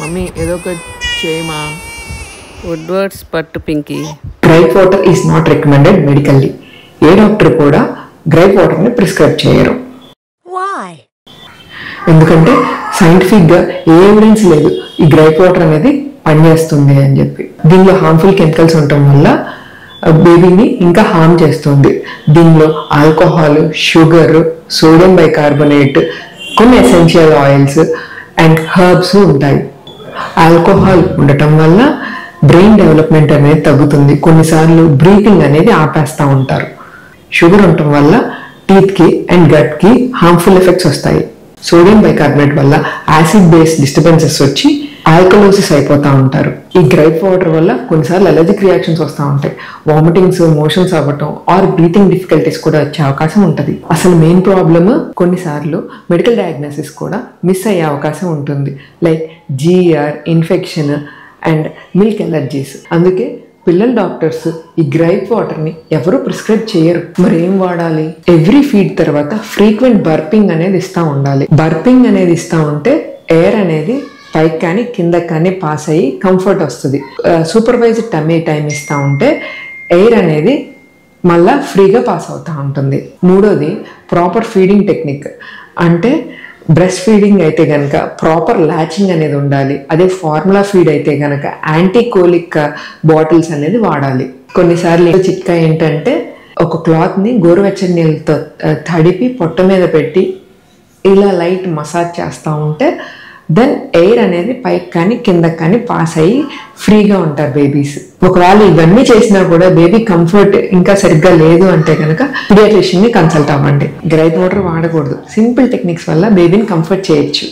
Mummy ఏదో ఒక చేయమా. Woodward's పట్టు Pinky. Gripe water is not recommended medically. A doctor కూడా గ్రైప్ వాటర్ని ప్రిస్క్రైబ్ చేయరు. ఎందుకంటే సైంటిఫిక్గా ఏ ఎవిడెన్స్ లేదు ఈ గ్రైప్ వాటర్ అనేది పనిచేస్తుంది అని చెప్పి. దీనిలో హార్మ్ఫుల్ కెమికల్స్ ఉండటం వల్ల బేబీని ఇంకా హార్మ్ చేస్తుంది. దీనిలో ఆల్కహాల్, షుగర్, సోడియం బైకార్బోనేట్, కొన్ని ఎసెన్షియల్ ఆయిల్స్ అండ్ హర్బ్స్ ఉంటాయి. ఆల్కహాల్ ఉండటం వల్ల బ్రెయిన్ డెవలప్మెంట్ అనేది తగ్గుతుంది. కొన్నిసార్లు బ్రీతింగ్ అనేది ఆపేస్తూ ఉంటారు. షుగర్ ఉండటం వల్ల టీత్కి అండ్ గట్కి హార్మ్ఫుల్ ఎఫెక్ట్స్ వస్తాయి. సోడియం బైకార్బోనేట్ వల్ల యాసిడ్ బేస్ డిస్టర్బెన్సెస్ వచ్చి ఆల్కలోసిస్ అయిపోతూ ఉంటారు. ఈ గ్రైప్ వాటర్ వల్ల కొన్నిసార్లు అలర్జిక్ రియాక్షన్స్ వస్తూ ఉంటాయి. వామిటింగ్స్, మోషన్స్ అవ్వటం ఆర్ బ్రీతింగ్ డిఫికల్టీస్ కూడా వచ్చే అవకాశం ఉంటుంది. అసలు మెయిన్ ప్రాబ్లమ్ కొన్నిసార్లు మెడికల్ డయాగ్నోసిస్ కూడా మిస్ అయ్యే అవకాశం ఉంటుంది. Like GR, infection and milk allergies. అందుకే పిల్లల డాక్టర్స్ ఈ గ్రైప్ వాటర్ని ఎవరు ప్రిస్క్రైబ్ చేయరు. మరి ఏం వాడాలి? ఎవ్రీ ఫీడ్ తర్వాత ఫ్రీక్వెంట్ బర్పింగ్ అనేది ఇస్తూ ఉండాలి. బర్పింగ్ అనేది ఇస్తూ ఉంటే ఎయిర్ అనేది పైకి కానీ కిందకి కానీ పాస్ అయ్యి కంఫర్ట్ వస్తుంది. సూపర్వైజ్డ్ టమ్మీ టైం ఇస్తూ ఉంటే ఎయిర్ అనేది మళ్ళా ఫ్రీగా పాస్ అవుతూ ఉంటుంది. మూడోది ప్రాపర్ ఫీడింగ్ టెక్నిక్. అంటే బ్రెస్ట్ ఫీడింగ్ అయితే కనుక ప్రాపర్ లాచింగ్ అనేది ఉండాలి. అదే ఫార్ములా ఫీడ్ అయితే కనుక యాంటీకోలిక్ బాటిల్స్ అనేది వాడాలి. కొన్నిసార్లు చిట్కా ఏంటంటే ఒక క్లాత్ని గోరువెచ్చని నీళ్ళతో తడిపి పొట్ట మీద పెట్టి ఇలా లైట్ మసాజ్ చేస్తూ ఉంటే దెన్ ఎయిర్ అనేది పైకి కానీ కిందకి కానీ పాస్ అయ్యి ఫ్రీగా ఉంటారు బేబీస్. ఒకవేళ ఇవన్నీ చేసినా కూడా బేబీ కంఫర్ట్ ఇంకా సరిగ్గా లేదు అంటే కనుక పీడియాట్రిషియన్ని కన్సల్ట్ అవ్వండి. గ్రైప్ వాటర్ వాడకూడదు. సింపుల్ టెక్నిక్స్ వల్ల బేబీని కంఫర్ట్ చేయొచ్చు.